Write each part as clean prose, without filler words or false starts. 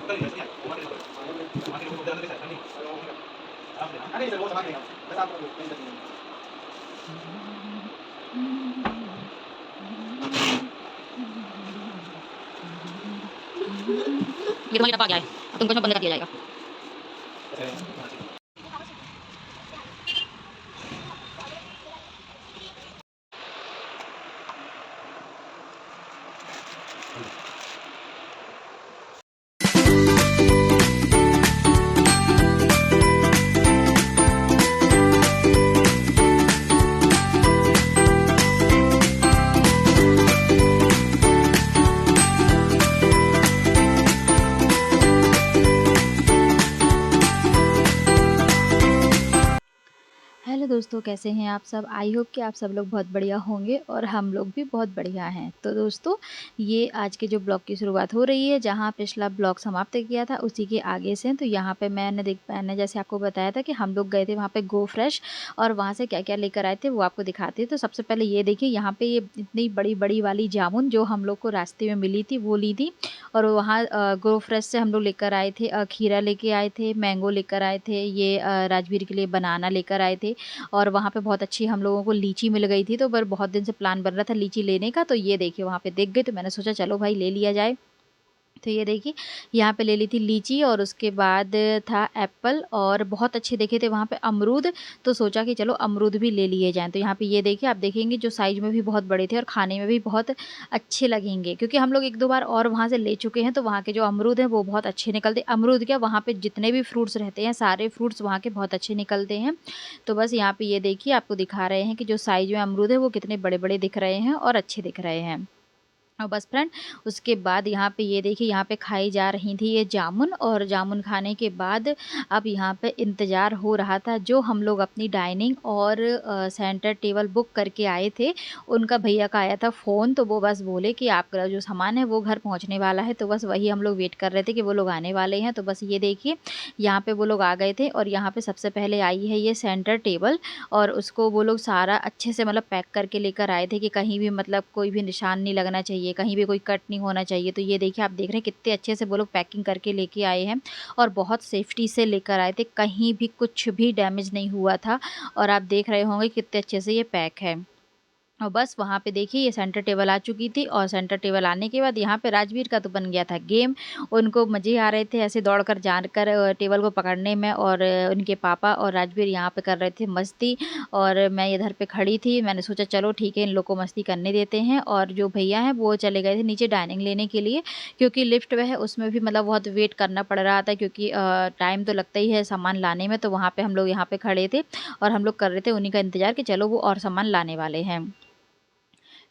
ये तुम्हारी डब्बा आ गया है, अब तुमको इसमें बंद कर दिया जाएगा। हेलो दोस्तों, कैसे हैं आप सब। आई होप कि आप सब लोग बहुत बढ़िया होंगे और हम लोग भी बहुत बढ़िया हैं। तो दोस्तों, ये आज के जो ब्लॉग की शुरुआत हो रही है, जहाँ पिछला ब्लॉग समाप्त किया था उसी के आगे से। तो यहाँ पे मैंने जैसे आपको बताया था कि हम लोग गए थे वहाँ पे गो फ्रेश, और वहाँ से क्या क्या लेकर आए थे वो आपको दिखाते हैं। तो सबसे पहले ये देखिए, यहाँ पे ये इतनी बड़ी बड़ी वाली जामुन जो हम लोग को रास्ते में मिली थी वो ली थी। और वहाँ गो फ्रेश से हम लोग लेकर आए थे खीरा लेके आए थे, मैंगो लेकर आए थे, ये राजवीर के लिए बनाना लेकर आए थे। और वहाँ पे बहुत अच्छी हम लोगों को लीची मिल गई थी। तो पर बहुत दिन से प्लान बन रहा था लीची लेने का, तो ये देखिए वहाँ पे दिख गई, तो मैंने सोचा चलो भाई ले लिया जाए। तो ये देखिए यहाँ पे ले ली थी लीची, और उसके बाद था एप्पल, और बहुत अच्छे देखे थे वहाँ पे अमरूद। तो सोचा कि चलो अमरूद भी ले लिए जाएं। तो यहाँ पे ये देखिए, आप देखेंगे जो साइज़ में भी बहुत बड़े थे और खाने में भी बहुत अच्छे लगेंगे, क्योंकि हम लोग एक दो बार और वहाँ से ले चुके हैं। तो वहाँ के जो अमरूद हैं वो बहुत अच्छे निकलते। अमरूद क्या, वहाँ पे जितने भी फ्रूट्स रहते हैं सारे फ्रूट्स वहाँ के बहुत अच्छे निकलते हैं। तो बस यहाँ पे ये देखिए, आपको दिखा रहे हैं कि जो साइज़ में अमरूद है वो कितने बड़े बड़े दिख रहे हैं और अच्छे दिख रहे हैं। और बस फ्रेंड, उसके बाद यहाँ पे ये देखिए, यहाँ पे खाई जा रही थी ये जामुन। और जामुन खाने के बाद अब यहाँ पे इंतज़ार हो रहा था, जो हम लोग अपनी डाइनिंग और सेंटर टेबल बुक करके आए थे, उनका भैया का आया था फ़ोन। तो वो बस बोले कि आपका जो सामान है वो घर पहुँचने वाला है। तो बस वही हम लोग वेट कर रहे थे कि वो लोग आने वाले हैं। तो बस ये देखिए, यहाँ पे वो लोग आ गए थे, और यहाँ पे सबसे पहले आई है ये सेंटर टेबल। और उसको वो लोग सारा अच्छे से मतलब पैक करके लेकर आए थे कि कहीं भी मतलब कोई भी निशान नहीं लगना चाहिए, कहीं भी कोई कट नहीं होना चाहिए। तो ये देखिए, आप देख रहे हैं कितने अच्छे से वो लोग पैकिंग करके लेके आए हैं, और बहुत सेफ्टी से लेकर आए थे, कहीं भी कुछ भी डैमेज नहीं हुआ था। और आप देख रहे होंगे कितने अच्छे से ये पैक है। और बस वहाँ पे देखिए, ये सेंटर टेबल आ चुकी थी, और सेंटर टेबल आने के बाद यहाँ पे राजवीर का तो बन गया था गेम। उनको मज़े आ रहे थे ऐसे दौड़कर जानकर टेबल को पकड़ने में, और उनके पापा और राजवीर यहाँ पे कर रहे थे मस्ती। और मैं इधर पे खड़ी थी, मैंने सोचा चलो ठीक है, इन लोग को मस्ती करने देते हैं। और जो भैया हैं वो चले गए थे नीचे डाइनिंग लेने के लिए, क्योंकि लिफ्ट में है उसमें भी मतलब बहुत वेट करना पड़ रहा था, क्योंकि टाइम तो लगता ही है सामान लाने में। तो वहाँ पर हम लोग यहाँ पर खड़े थे, और हम लोग कर रहे थे उन्हीं का इंतज़ार कि चलो वो और सामान लाने वाले हैं।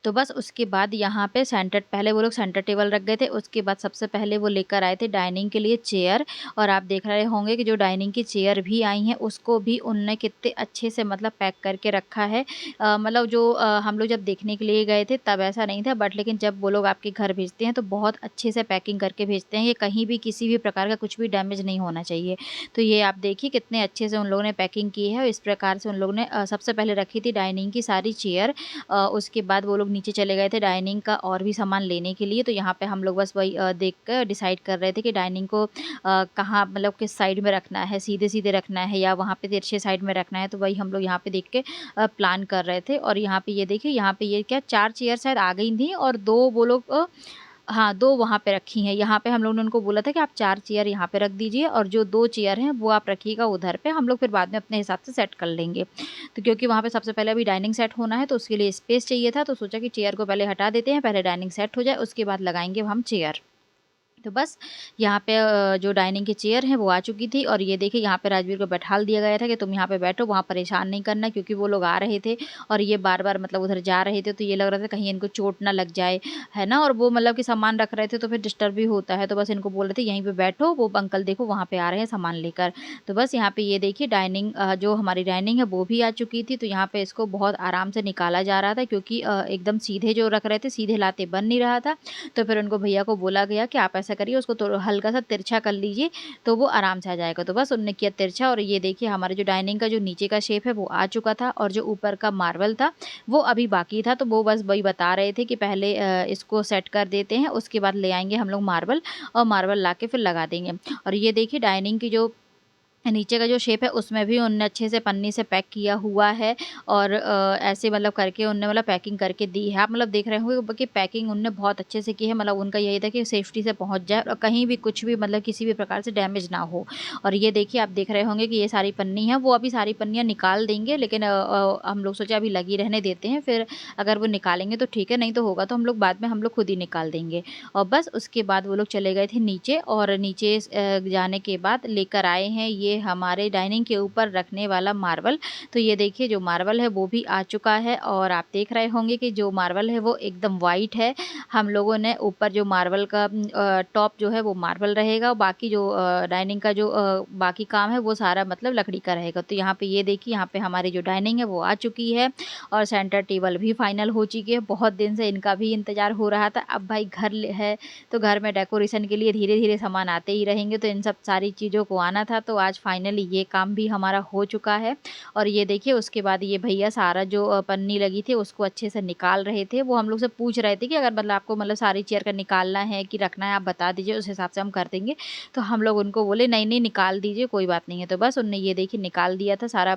तो बस उसके बाद यहाँ पे पहले वो लोग सेंटर टेबल रख गए थे, उसके बाद सबसे पहले वो लेकर आए थे डाइनिंग के लिए चेयर। और आप देख रहे होंगे कि जो डाइनिंग की चेयर भी आई हैं उसको भी उनने कितने अच्छे से मतलब पैक करके रखा है। मतलब जो हम लोग जब देखने के लिए गए थे तब ऐसा नहीं था, बट लेकिन जब वो लोग आपके घर भेजते हैं तो बहुत अच्छे से पैकिंग करके भेजते हैं, ये कहीं भी किसी भी प्रकार का कुछ भी डैमेज नहीं होना चाहिए। तो ये आप देखिए कितने अच्छे से उन लोगों ने पैकिंग की है, और इस प्रकार से उन लोगों ने सबसे पहले रखी थी डाइनिंग की सारी चेयर। उसके बाद वो लोग नीचे चले गए थे डाइनिंग का और भी सामान लेने के लिए। तो यहाँ पे हम लोग बस वही देख कर डिसाइड कर रहे थे कि डाइनिंग को कहाँ मतलब किस साइड में रखना है, सीधे सीधे रखना है या वहाँ पे तिरछे साइड में रखना है। तो वही हम लोग यहाँ पे देख के प्लान कर रहे थे। और यहाँ पे ये देखिए, यहाँ पे ये क्या 4 चेयर शायद आ गई थी, और 2 वो लोग हाँ, 2 वहाँ पे रखी हैं। यहाँ पे हम लोगों ने उनको बोला था कि आप 4 चेयर यहाँ पे रख दीजिए, और जो 2 चेयर हैं वो आप रखिएगा उधर पे, हम लोग फिर बाद में अपने हिसाब से सेट कर लेंगे। तो क्योंकि वहाँ पे सबसे पहले अभी डाइनिंग सेट होना है, तो उसके लिए स्पेस चाहिए था, तो सोचा कि चेयर को पहले हटा देते हैं, पहले डाइनिंग सेट हो जाए उसके बाद लगाएँगे हम चेयर। तो बस यहाँ पे जो डाइनिंग की चेयर है वो आ चुकी थी, और ये देखिए यहाँ पे राजवीर को बैठाल दिया गया था कि तुम यहाँ पे बैठो, वहाँ परेशान नहीं करना, क्योंकि वो लोग आ रहे थे और ये बार-बार मतलब उधर जा रहे थे। तो ये लग रहा था कहीं इनको चोट ना लग जाए, है ना? और वो मतलब कि सामान रख रहे थे तो फिर डिस्टर्ब भी होता है, तो बस इनको बोल रहे थे यहीं पे बैठो, वो अंकल देखो वहाँ पे आ रहे हैं सामान लेकर। तो बस यहाँ पे ये देखिए डाइनिंग जो हमारी डाइनिंग है वो भी आ चुकी थी। तो यहाँ पे इसको बहुत आराम से निकाला जा रहा था, क्योंकि एकदम सीधे जो रख रहे थे, सीधे लाते बन नहीं रहा था। तो फिर उनको भैया को बोला गया कि आप ऐसा करिए, उसको तो हल्का सा तिरछा कर लीजिए तो वो आराम से आ जाएगा। तो बस उन्होंने किया तिरछा, और ये देखिए हमारे जो डाइनिंग का जो नीचे का शेप है वो आ चुका था, और जो ऊपर का मार्बल था वो अभी बाकी था। तो वो बस वही बता रहे थे कि पहले इसको सेट कर देते हैं, उसके बाद ले आएंगे हम लोग मार्बल, और मार्बल ला के फिर लगा देंगे। और ये देखिए डाइनिंग की जो नीचे का जो शेप है उसमें भी उन्होंने अच्छे से पन्नी से पैक किया हुआ है, और ऐसे मतलब करके उन्होंने मतलब पैकिंग करके दी है। आप मतलब देख रहे होंगे कि पैकिंग उन्होंने बहुत अच्छे से की है, मतलब उनका यही था कि सेफ्टी से पहुंच जाए और कहीं भी कुछ भी मतलब किसी भी प्रकार से डैमेज ना हो। और ये देखिए आप देख रहे होंगे कि ये सारी पन्नी है, वो अभी सारी पन्नियाँ निकाल देंगे, लेकिन हम लोग सोचा अभी लगी रहने देते हैं, फिर अगर वो निकालेंगे तो ठीक है, नहीं तो होगा तो हम लोग बाद में हम लोग खुद ही निकाल देंगे। और बस उसके बाद वो लोग चले गए थे नीचे, और नीचे जाने के बाद लेकर आए हैं ये हमारे डाइनिंग के ऊपर रखने वाला मार्बल। तो ये देखिए जो मार्बल है वो भी आ चुका है, और आप देख रहे होंगे कि जो मार्बल है वो एकदम वाइट है। हम लोगों ने ऊपर जो मार्बल का टॉप जो है वो मार्बल रहेगा, और बाकी जो डाइनिंग का जो बाकी काम है वो सारा मतलब लकड़ी का रहेगा। तो यहाँ पे ये देखिए यहाँ पे हमारी जो डाइनिंग है वो आ चुकी है, और सेंटर टेबल भी फाइनल हो चुकी है। बहुत दिन से इनका भी इंतजार हो रहा था। अब भाई घर है तो घर में डेकोरेशन के लिए धीरे धीरे सामान आते ही रहेंगे, तो इन सब सारी चीज़ों को आना था। तो आज फाइनली ये काम भी हमारा हो चुका है। और ये देखिए उसके बाद ये भैया सारा जो पन्नी लगी थी उसको अच्छे से निकाल रहे थे। वो हम लोग से पूछ रहे थे कि अगर मतलब आपको मतलब सारी चेयर का निकालना है कि रखना है, आप बता दीजिए, उस हिसाब से हम कर देंगे। तो हम लोग उनको बोले नहीं नहीं निकाल दीजिए, कोई बात नहीं है। तो बस उनने ये देखिए निकाल दिया था सारा,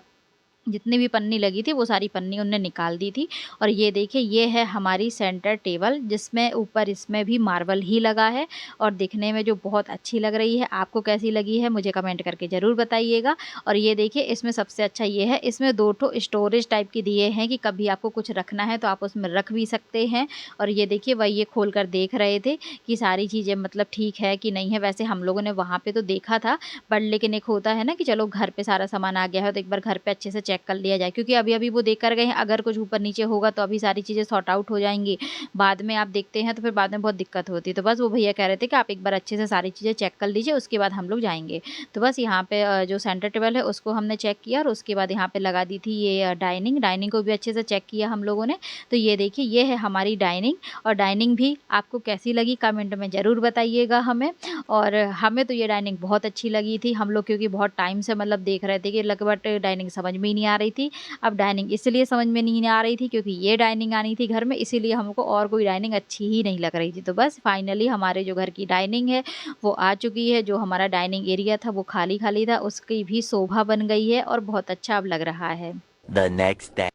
जितनी भी पन्नी लगी थी वो सारी पन्नी उनने निकाल दी थी। और ये देखिए ये है हमारी सेंटर टेबल, जिसमें ऊपर इसमें भी मार्बल ही लगा है, और दिखने में जो बहुत अच्छी लग रही है। आपको कैसी लगी है मुझे कमेंट करके ज़रूर बताइएगा। और ये देखिए इसमें सबसे अच्छा ये है, इसमें 2 ठो स्टोरेज टाइप की दिए हैं कि कभी आपको कुछ रखना है तो आप उसमें रख भी सकते हैं। और ये देखिए वही ये खोल कर देख रहे थे कि सारी चीज़ें मतलब ठीक है कि नहीं है। वैसे हम लोगों ने वहाँ पे तो देखा था, बट लेकिन एक होता है ना कि चलो घर पे सारा सामान आ गया है तो एक बार घर पे अच्छे से चेक कर लिया जाए, क्योंकि अभी-अभी वो देख कर गए हैं, अगर कुछ ऊपर नीचे होगा तो अभी सारी चीज़ें सॉर्ट आउट हो जाएँगी। बाद में आप देखते हैं तो फिर बाद में बहुत दिक्कत होती है। तो बस वो भैया कह रहे थे कि आप एक बार अच्छे से सारी चीज़ें चेक कर लीजिए, उसके बाद हम लोग जाएँगे। तो बस यहाँ पे जो सेंटर टेबल है उसको हमने चेक किया, और उसके बाद यहाँ पे लगा दी थी ये डाइनिंग को भी अच्छे से चेक किया हम लोगों ने। तो ये देखिए ये है हमारी डाइनिंग, और डाइनिंग भी आपको कैसी लगी कमेंट में ज़रूर बताइएगा हमें। और हमें तो ये डाइनिंग बहुत अच्छी लगी थी। हम लोग क्योंकि बहुत टाइम से मतलब देख रहे थे कि बट डाइनिंग समझ में ही नहीं आ रही थी। अब डाइनिंग इसलिए समझ में नहीं आ रही थी क्योंकि ये डाइनिंग आनी थी घर में, इसीलिए हमको और कोई डाइनिंग अच्छी ही नहीं लग रही थी। तो बस फाइनली हमारे जो घर की डाइनिंग है वो आ चुकी है। जो हमारा डाइनिंग एरिया था वो खाली खाली था, उसकी भी शोभा बन गई है और बहुत अच्छा अब लग रहा है। The next day.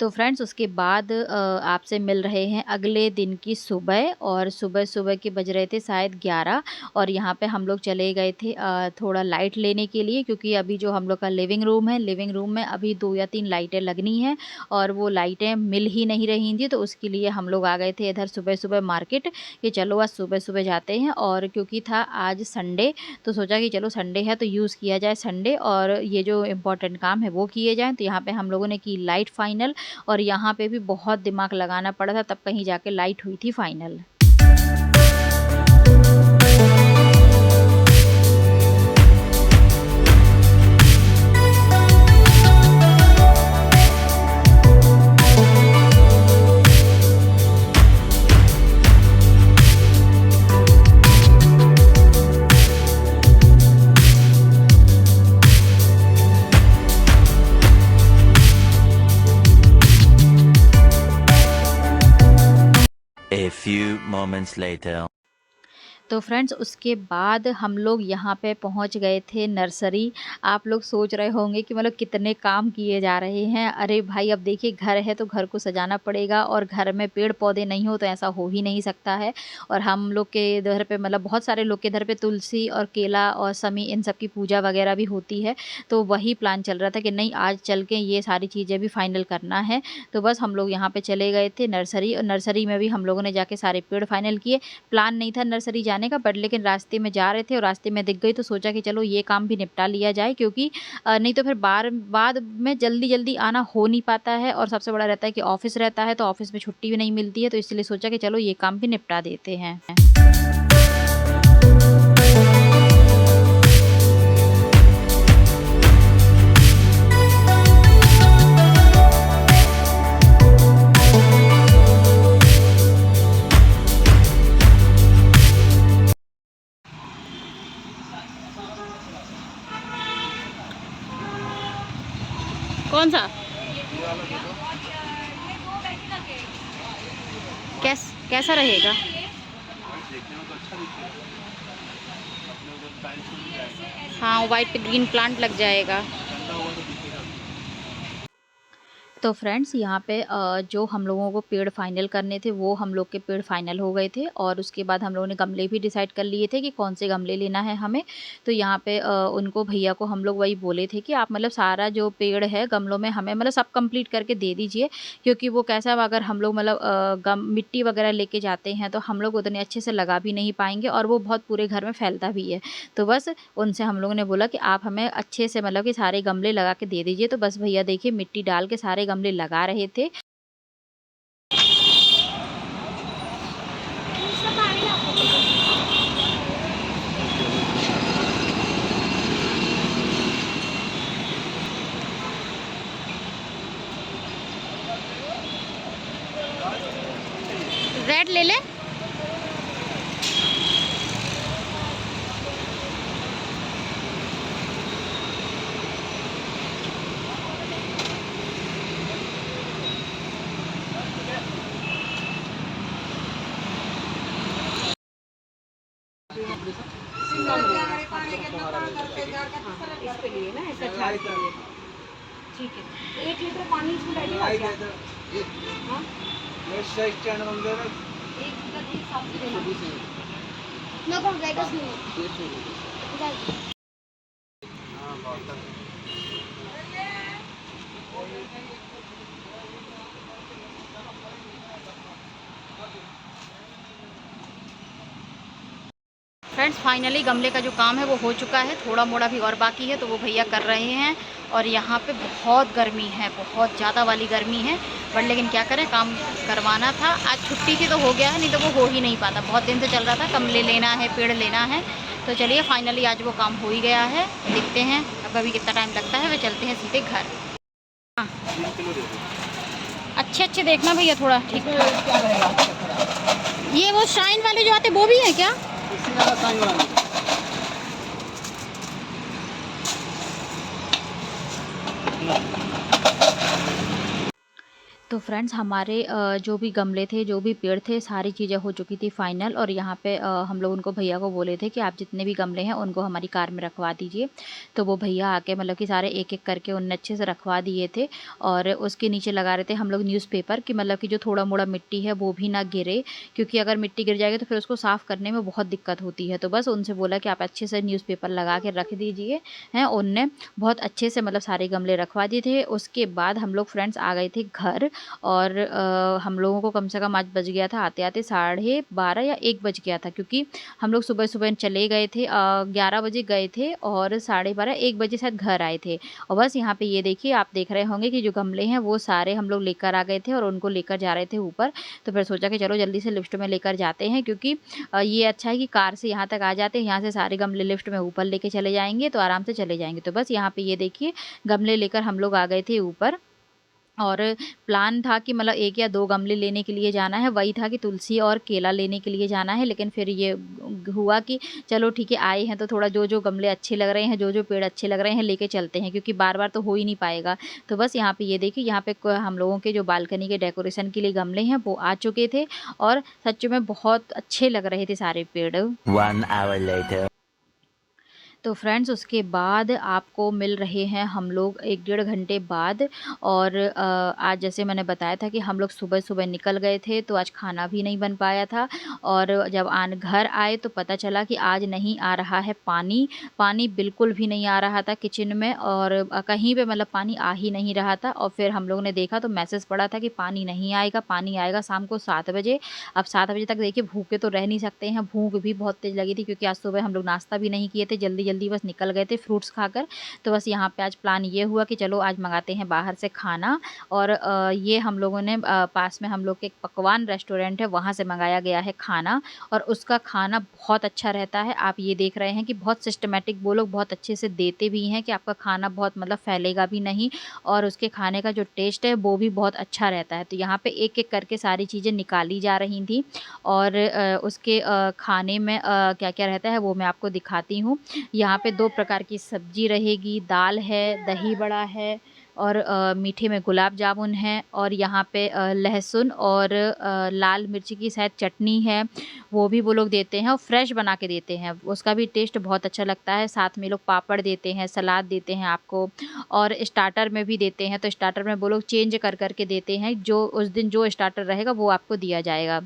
तो फ्रेंड्स उसके बाद आपसे मिल रहे हैं अगले दिन की सुबह, और सुबह के बज रहे थे शायद 11, और यहाँ पे हम लोग चले गए थे थोड़ा लाइट लेने के लिए, क्योंकि अभी जो हम लोग का लिविंग रूम है, लिविंग रूम में अभी 2 या 3 लाइटें लगनी हैं, और वो लाइटें मिल ही नहीं रही थी। तो उसके लिए हम लोग आ गए थे इधर सुबह मार्केट, कि चलो आज सुबह जाते हैं। और क्योंकि था आज संडे, तो सोचा कि चलो संडे है तो यूज़ किया जाए संडे, और ये जो इम्पोर्टेंट काम है वो किए जाएँ। तो यहाँ पर हम लोगों ने की लाइट फाइनल, और यहाँ पे भी बहुत दिमाग लगाना पड़ा था, तब कहीं जाके लाइट हुई थी final. A few moments later. तो फ्रेंड्स उसके बाद हम लोग यहाँ पे पहुँच गए थे नर्सरी। आप लोग सोच रहे होंगे कि मतलब कितने काम किए जा रहे हैं। अरे भाई अब देखिए घर है तो घर को सजाना पड़ेगा, और घर में पेड़ पौधे नहीं हो तो ऐसा हो ही नहीं सकता है। और हम लोग के इधर पे मतलब बहुत सारे लोग के इधर पे तुलसी और केला और समी इन सब की पूजा वगैरह भी होती है। तो वही प्लान चल रहा था कि नहीं आज चल के ये सारी चीज़ें भी फाइनल करना है। तो बस हम लोग यहाँ पे चले गए थे नर्सरी, और नर्सरी में भी हम लोगों ने जाके सारे पेड़ फाइनल किए। प्लान नहीं था नर्सरी जाने का, बट लेकिन रास्ते में जा रहे थे और रास्ते में दिख गई, तो सोचा कि चलो ये काम भी निपटा लिया जाए, क्योंकि नहीं तो फिर बाद में जल्दी आना हो नहीं पाता है। और सबसे बड़ा रहता है कि ऑफिस रहता है, तो ऑफिस में छुट्टी भी नहीं मिलती है, तो इसलिए सोचा कि चलो ये काम भी निपटा देते हैं। कौन सा? कैसा रहेगा? हाँ, वाइट ग्रीन प्लांट लग जाएगा। तो फ्रेंड्स यहाँ पे जो हम लोगों को पेड़ फाइनल करने थे वो हम लोग के पेड़ फाइनल हो गए थे, और उसके बाद हम लोगों ने गमले भी डिसाइड कर लिए थे कि कौन से गमले लेना है हमें। तो यहाँ पे उनको भैया को हम लोग वही बोले थे कि आप मतलब सारा जो पेड़ है गमलों में हमें मतलब सब कंप्लीट करके दे दीजिए, क्योंकि वो कैसा अगर हम लोग मतलब मिट्टी वगैरह लेके जाते हैं तो हम लोग उतने अच्छे से लगा भी नहीं पाएंगे और वो बहुत पूरे घर में फैलता भी है। तो बस उनसे हम लोगों ने बोला कि आप हमें अच्छे से मतलब कि सारे गमले लगा के दे दीजिए। तो बस भैया देखिए मिट्टी डाल के सारे गमले लगा रहे थे। रेड ले ले। इसके लिए ना ऐसा झाड़ के लिए। ठीक है, 1 लीटर पानी इसमें लगेगा क्या? हाँ, एक लीटर के हिसाब से देना। नको गाइडस नहीं। फ्रेंड्स फाइनली गमले का जो काम है वो हो चुका है, थोड़ा मोड़ा भी और बाकी है तो वो भैया कर रहे हैं। और यहाँ पे बहुत गर्मी है, बहुत ज़्यादा वाली गर्मी है, बट लेकिन क्या करें, काम करवाना था। आज छुट्टी थी तो हो गया है, नहीं तो वो हो ही नहीं पाता। बहुत दिन से चल रहा था गमले लेना है, पेड़ लेना है। तो चलिए फाइनली आज वो काम हो ही गया है। देखते हैं अब अभी कितना टाइम लगता है, वे चलते हैं सीधे घर। हाँ अच्छे अच्छे देखना भैया, थोड़ा ठीक ठाक। ये वो शाइन वाले जो आते वो भी हैं क्या? तो फ्रेंड्स हमारे जो भी गमले थे, जो भी पेड़ थे, सारी चीज़ें हो चुकी थी फाइनल। और यहाँ पे हम लोग उनको भैया को बोले थे कि आप जितने भी गमले हैं उनको हमारी कार में रखवा दीजिए। तो वो भैया आके मतलब कि सारे एक एक करके उनने अच्छे से रखवा दिए थे। और उसके नीचे लगा रहे थे हम लोग न्यूज़पेपर कि मतलब कि जो थोड़ा मोड़ा मिट्टी है वो भी ना गिरे, क्योंकि अगर मिट्टी गिर जाएगी तो फिर उसको साफ़ करने में बहुत दिक्कत होती है। तो बस उनसे बोला कि आप अच्छे से न्यूज़पेपर लगा के रख दीजिए हैं। उनने बहुत अच्छे से मतलब सारे गमले रखवा दिए थे। उसके बाद हम लोग फ्रेंड्स आ गए थे घर। और हम लोगों को कम से कम आज बज गया था आते आते 12:30 या 1 बज गया था, क्योंकि हम लोग सुबह सुबह चले गए थे, 11 बजे गए थे और 12:30 1 बजे शायद घर आए थे। और बस यहाँ पे ये देखिए, आप देख रहे होंगे कि जो गमले हैं वो सारे हम लोग लेकर आ गए थे और उनको लेकर जा रहे थे ऊपर। तो फिर सोचा कि चलो जल्दी से लिफ्ट में लेकर जाते हैं, क्योंकि ये अच्छा है कि कार से यहाँ तक आ जाते हैं, यहाँ से सारे गमले लिफ्ट में ऊपर लेके चले जाएंगे तो आराम से चले जाएंगे। तो बस यहाँ पे ये देखिए गमले लेकर हम लोग आ गए थे ऊपर। और प्लान था कि मतलब 1 या 2 गमले लेने के लिए जाना है, वही था कि तुलसी और केला लेने के लिए जाना है। लेकिन फिर ये हुआ कि चलो ठीक है, आए हैं तो थोड़ा जो जो गमले अच्छे लग रहे हैं, जो जो पेड़ अच्छे लग रहे हैं लेके चलते हैं, क्योंकि बार बार तो हो ही नहीं पाएगा। तो बस यहाँ पे ये देखिए, यहाँ पे हम लोगों के जो बालकनी के डेकोरेशन के लिए गमले हैं वो आ चुके थे और सच में बहुत अच्छे लग रहे थे सारे पेड़। 1 hour later. तो फ्रेंड्स उसके बाद आपको मिल रहे हैं हम लोग 1 डेढ़ घंटे बाद। और आज जैसे मैंने बताया था कि हम लोग सुबह सुबह निकल गए थे तो आज खाना भी नहीं बन पाया था। और जब घर आए तो पता चला कि आज नहीं आ रहा है पानी। पानी बिल्कुल भी नहीं आ रहा था किचन में, और कहीं पे मतलब पानी आ ही नहीं रहा था। और फिर हम लोग ने देखा तो मैसेज पड़ा था कि पानी नहीं आएगा, पानी आएगा शाम को 7 बजे। अब 7 बजे तक देखिए भूखे तो रह नहीं सकते हैं, भूख भी बहुत तेज़ लगी थी, क्योंकि आज सुबह हम लोग नाश्ता भी नहीं किए थे, जल्दी जल्दी बस निकल गए थे फ्रूट्स खाकर। तो बस यहाँ पे आज प्लान ये हुआ कि चलो आज मंगाते हैं बाहर से खाना। और ये हम लोगों ने पास में हम लोग के एक पकवान रेस्टोरेंट है, वहाँ से मंगाया गया है खाना। और उसका खाना बहुत अच्छा रहता है। आप ये देख रहे हैं कि बहुत सिस्टमेटिक, वो लोग बहुत अच्छे से देते भी हैं कि आपका खाना बहुत मतलब फैलेगा भी नहीं, और उसके खाने का जो टेस्ट है वो भी बहुत अच्छा रहता है। तो यहाँ पे एक एक करके सारी चीज़ें निकाली जा रही थी। और उसके खाने में क्या क्या रहता है वो मैं आपको दिखाती हूँ। यहाँ पे 2 प्रकार की सब्जी रहेगी, दाल है, दही बड़ा है, और मीठे में गुलाब जामुन है, और यहाँ पे लहसुन और लाल मिर्ची की शायद चटनी है, वो भी वो लोग देते हैं और फ्रेश बना के देते हैं। उसका भी टेस्ट बहुत अच्छा लगता है। साथ में लोग पापड़ देते हैं, सलाद देते हैं आपको, और स्टार्टर में भी देते हैं। तो स्टार्टर में वो लोग चेंज कर कर के देते हैं, जो उस दिन जो स्टार्टर रहेगा वो आपको दिया जाएगा।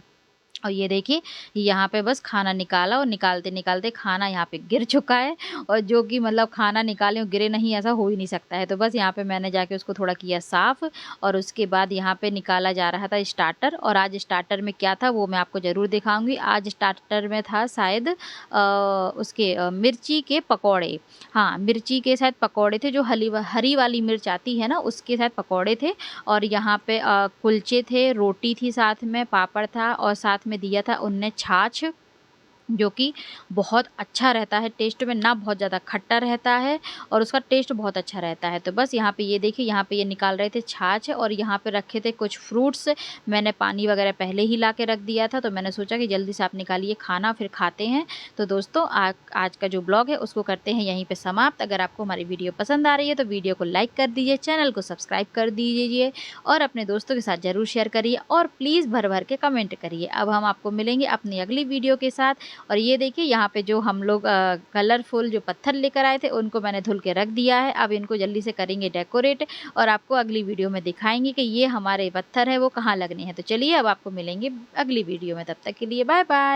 और ये देखिए यहाँ पे बस खाना निकाला, और निकालते-निकालते खाना यहाँ पे गिर चुका है, और जो कि मतलब खाना निकाले और गिरे नहीं, ऐसा हो ही नहीं सकता है। तो बस यहाँ पे मैंने जाके उसको थोड़ा किया साफ़, और उसके बाद यहाँ पे निकाला जा रहा था स्टार्टर। और आज स्टार्टर में क्या था वो मैं आपको ज़रूर दिखाऊँगी। आज स्टार्टर में था शायद उसके मिर्ची के पकौड़े। हाँ, मिर्ची के शायद पकौड़े थे, जो हरी वाली मिर्च आती है ना, उसके शायद पकौड़े थे। और यहाँ पे कुलचे थे, रोटी थी, साथ में पापड़ था, और साथ में दिया था उनने छाछ, जो कि बहुत अच्छा रहता है टेस्ट में, ना बहुत ज़्यादा खट्टा रहता है, और उसका टेस्ट बहुत अच्छा रहता है। तो बस यहाँ पे ये देखिए, यहाँ पे ये निकाल रहे थे छाछ, और यहाँ पे रखे थे कुछ फ्रूट्स। मैंने पानी वगैरह पहले ही ला के रख दिया था, तो मैंने सोचा कि जल्दी से आप निकालिए खाना, फिर खाते हैं। तो दोस्तों आज का जो ब्लॉग है उसको करते हैं यहीं पर समाप्त। अगर आपको हमारी वीडियो पसंद आ रही है तो वीडियो को लाइक कर दीजिए, चैनल को सब्सक्राइब कर दीजिए, और अपने दोस्तों के साथ ज़रूर शेयर करिए, और प्लीज़ भर भर के कमेंट करिए। अब हम आपको मिलेंगे अपनी अगली वीडियो के साथ। और ये देखिए यहाँ पे जो हम लोग कलरफुल जो पत्थर लेकर आए थे उनको मैंने धुल के रख दिया है। अब इनको जल्दी से करेंगे डेकोरेट, और आपको अगली वीडियो में दिखाएंगे कि ये हमारे पत्थर है वो कहाँ लगने हैं। तो चलिए अब आपको मिलेंगे अगली वीडियो में, तब तक के लिए बाय बाय।